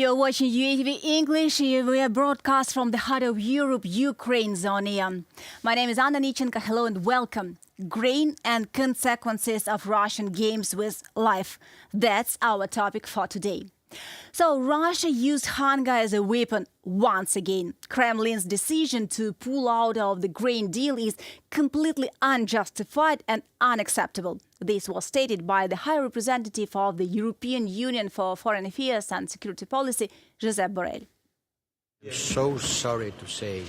You're watching UATV English. We are broadcast from the heart of Europe, Ukraine, Zonia. My name is Anna Nichenko. Hello and welcome. Grain and consequences of Russian games with life. That's our topic for today. So Russia used hunger as a weapon once again. Kremlin's decision to pull out of the grain deal is completely unjustified and unacceptable. This was stated by the High Representative of the European Union for Foreign Affairs and Security Policy, Josep Borrell. I'm so sorry to say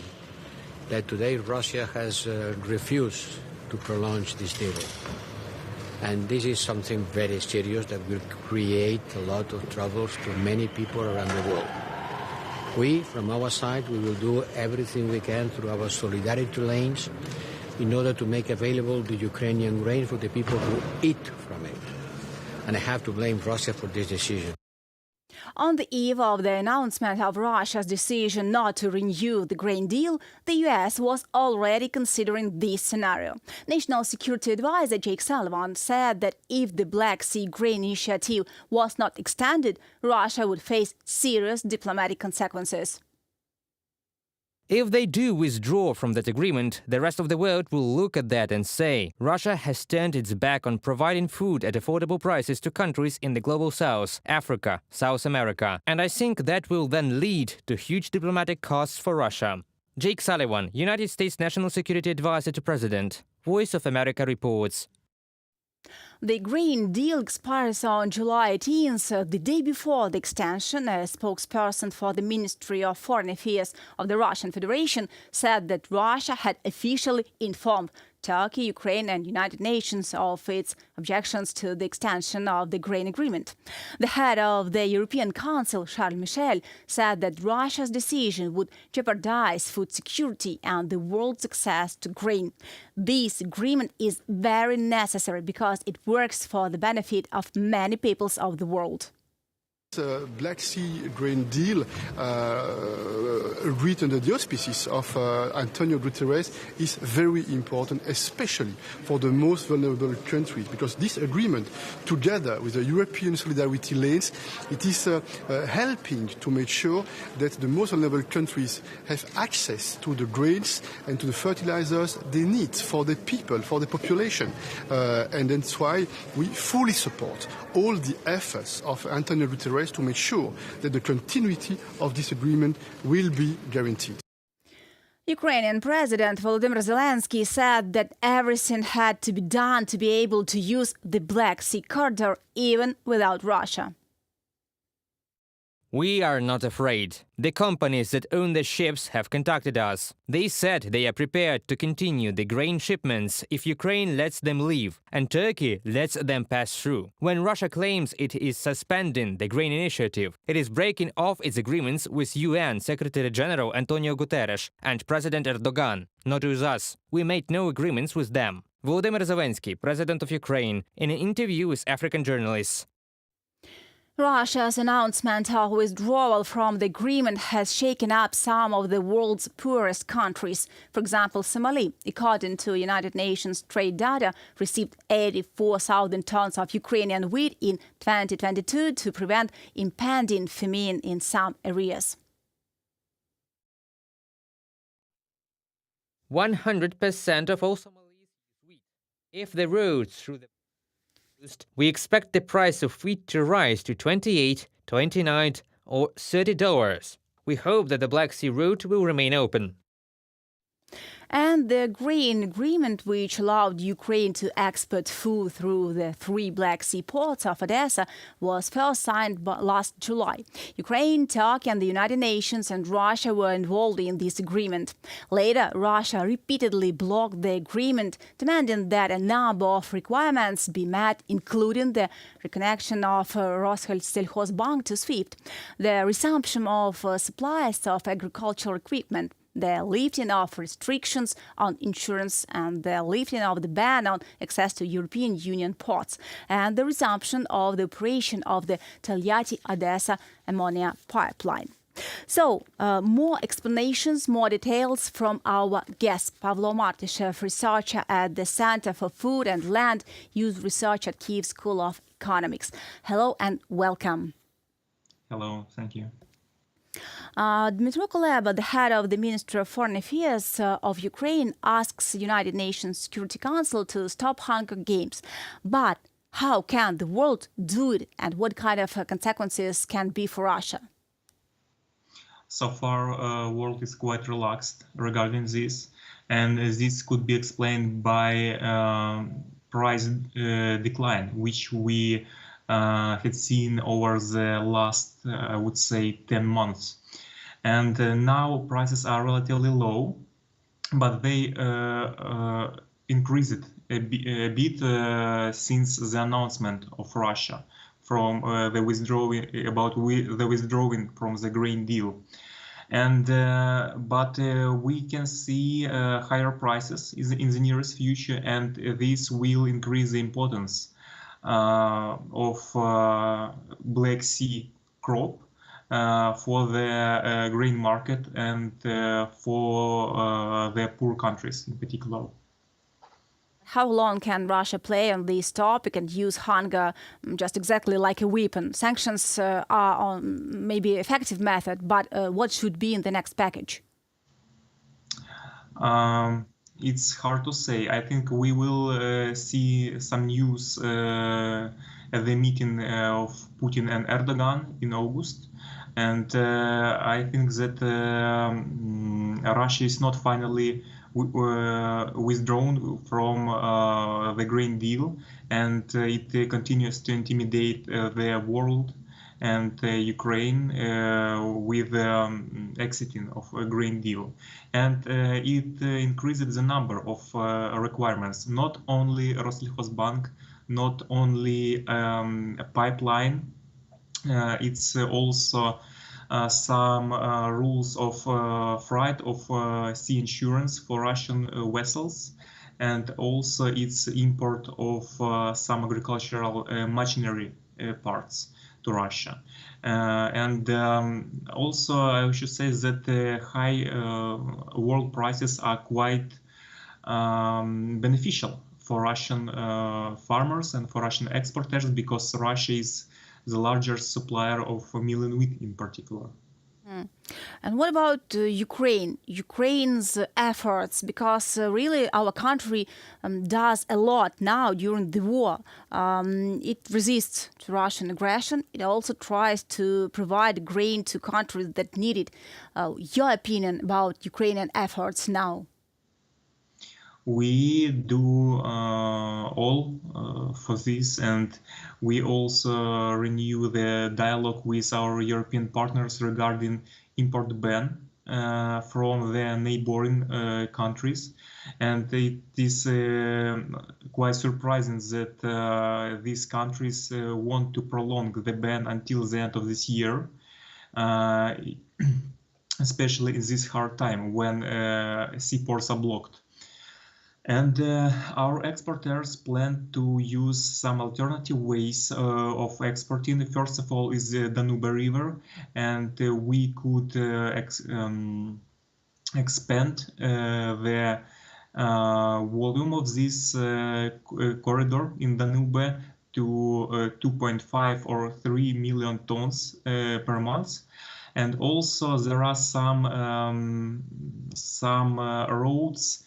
that today Russia has refused to prolong this deal. And this is something very serious that will create a lot of troubles to many people around the world. We, from our side, we will do everything we can through our solidarity lanes in order to make available the Ukrainian grain for the people who eat from it. And I have to blame Russia for this decision. On the eve of the announcement of Russia's decision not to renew the grain deal, the US was already considering this scenario. National Security Advisor Jake Sullivan said that if the Black Sea Grain Initiative was not extended, Russia would face serious diplomatic consequences. If they do withdraw from that agreement, the rest of the world will look at that and say, Russia has turned its back on providing food at affordable prices to countries in the global south, Africa, South America. And I think that will then lead to huge diplomatic costs for Russia. Jake Sullivan, United States National Security Advisor to President. Voice of America reports. The grain deal expires on July 18th, the day before the extension. A spokesperson for the Ministry of Foreign Affairs of the Russian Federation said that Russia had officially informed Turkey, Ukraine and United Nations of its objections to the extension of the grain agreement. The head of the European Council, Charles Michel, said that Russia's decision would jeopardize food security and the world's access to grain. This agreement is very necessary because it works for the benefit of many peoples of the world. The Black Sea Grain Deal agreed under the auspices of Antonio Guterres is very important, especially for the most vulnerable countries, because this agreement, together with the European solidarity lanes, it is helping to make sure that the most vulnerable countries have access to the grains and to the fertilizers they need for the people, for the population. And that's why we fully support all the efforts of Antonio Guterres to make sure that the continuity of this agreement will be guaranteed. Ukrainian President Volodymyr Zelensky said that everything had to be done to be able to use the Black Sea corridor even without Russia. We are not afraid. The companies that own the ships have contacted us. They said they are prepared to continue the grain shipments if Ukraine lets them leave and Turkey lets them pass through. When Russia claims it is suspending the grain initiative, it is breaking off its agreements with UN Secretary General Antonio Guterres and President Erdogan, not with us. We made no agreements with them. Volodymyr Zelensky, President of Ukraine, in an interview with African journalists. Russia's announcement of withdrawal from the agreement has shaken up some of the world's poorest countries. For example, Somalia, according to United Nations trade data, received 84,000 tons of Ukrainian wheat in 2022 to prevent impending famine in some areas. 100% of all Somalis use wheat. If the roads through the we expect the price of wheat to rise to $28, $29 or $30. We hope that the Black Sea route will remain open. And the grain agreement, which allowed Ukraine to export food through the 3 Black Sea ports of Odessa, was first signed last July. Ukraine, Turkey and the United Nations and Russia were involved in this agreement. Later, Russia repeatedly blocked the agreement, demanding that a number of requirements be met, including the reconnection of Roshelselskhozbank to SWIFT, the resumption of supplies of agricultural equipment, the lifting of restrictions on insurance and the lifting of the ban on access to European Union ports, and the resumption of the operation of the Tolyatti-Odessa ammonia pipeline. So, more explanations, more details from our guest, Pavlo Martyshev, researcher at the Center for Food and Land Use Research at Kyiv School of Economics. Hello and welcome. Hello, thank you. Dmytro Kuleba, the head of the Ministry of Foreign Affairs of Ukraine, asks United Nations Security Council to stop Hunger Games. But how can the world do it, and what kind of consequences can be for Russia? So far, world is quite relaxed regarding this, and this could be explained by price decline, which we had seen over the last, I would say, 10 months. And now prices are relatively low, but they increased a bit since the announcement of Russia from the withdrawing from the Green Deal. And but we can see higher prices in the nearest future, and this will increase the importance of Black Sea crop for the grain market and for the poor countries in particular. How long can Russia play on this topic and use hunger just exactly like a weapon? Sanctions are maybe effective method, but what should be in the next package? It's hard to say. I think we will see some news at the meeting of Putin and Erdogan in August. And I think that Russia is not finally withdrawn from the Green Deal, and it continues to intimidate the world and Ukraine with exiting of a Green Deal. And it increases the number of requirements, not only Roslihozbank, not only a pipeline, it's also some rules of freight of sea insurance for Russian vessels, and also its import of some agricultural machinery parts to Russia. And also I should say that high world prices are quite beneficial for Russian farmers and for Russian exporters, because Russia is the largest supplier of meal and wheat in particular. And what about Ukraine's efforts? Because really our country does a lot now during the war. It resists to Russian aggression. It also tries to provide grain to countries that need it. Your opinion about Ukrainian efforts now? We do all for this, and we also renew the dialogue with our European partners regarding import ban from the neighboring countries. And it is quite surprising that these countries want to prolong the ban until the end of this year, especially in this hard time when seaports are blocked. And our exporters plan to use some alternative ways of exporting. First of all is the Danube River, and we could expand the volume of this corridor in Danube to 2.5 or 3 million tons per month. And also there are some roads,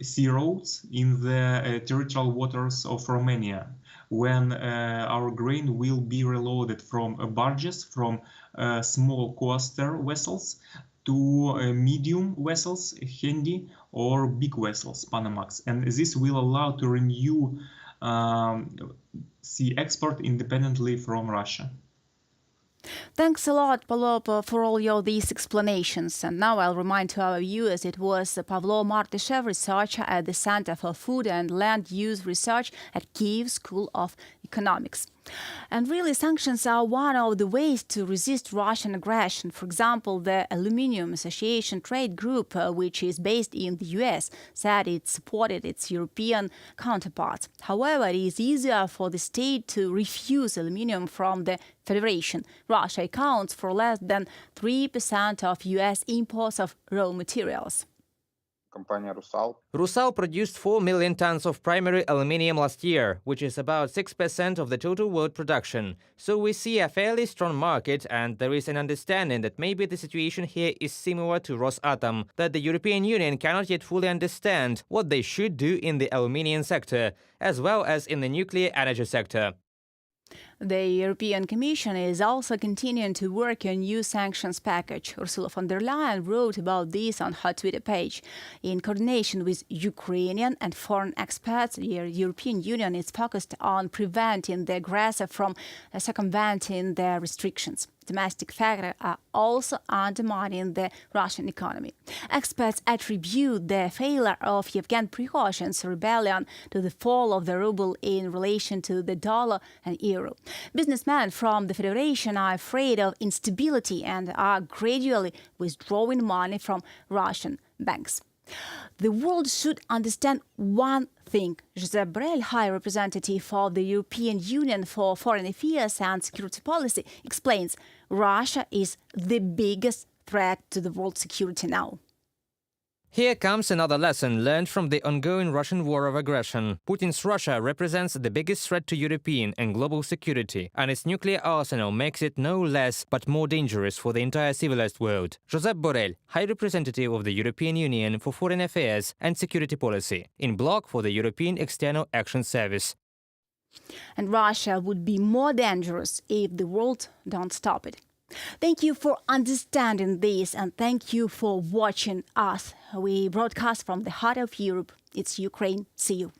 sea roads in the territorial waters of Romania, when our grain will be reloaded from barges, from small coaster vessels to medium vessels, handy, or big vessels, Panamax. And this will allow to renew sea export independently from Russia. Thanks a lot, Pavlo, for all these explanations. And now I'll remind to our viewers it was Pavlo Martyshev, researcher at the Center for Food and Land Use Research at Kyiv School of Economics. And really, sanctions are one of the ways to resist Russian aggression. For example, the Aluminium Association trade group, which is based in the US, said it supported its European counterparts. However, it is easier for the state to refuse aluminium from the Federation. Russia accounts for less than 3% of US imports of raw materials. Rusal produced 4 million tons of primary aluminium last year, which is about 6% of the total world production. So we see a fairly strong market, and there is an understanding that maybe the situation here is similar to Rosatom, that the European Union cannot yet fully understand what they should do in the aluminium sector, as well as in the nuclear energy sector. The European Commission is also continuing to work on a new sanctions package. Ursula von der Leyen wrote about this on her Twitter page. In coordination with Ukrainian and foreign experts, the European Union is focused on preventing the aggressor from circumventing their restrictions. Domestic factors are also undermining the Russian economy. Experts attribute the failure of Yevgeny Prigozhin's rebellion to the fall of the ruble in relation to the dollar and euro. Businessmen from the Federation are afraid of instability and are gradually withdrawing money from Russian banks. The world should understand one thing. Josep Borrell, High Representative of the European Union for Foreign Affairs and Security Policy, explains Russia is the biggest threat to the world security now. Here comes another lesson learned from the ongoing Russian war of aggression. Putin's Russia represents the biggest threat to European and global security, and its nuclear arsenal makes it no less but more dangerous for the entire civilized world. Josep Borrell, High Representative of the European Union for Foreign Affairs and Security Policy, in blog for the European External Action Service. And Russia would be more dangerous if the world don't stop it. Thank you for understanding this, and thank you for watching us. We broadcast from the heart of Europe. It's Ukraine. See you.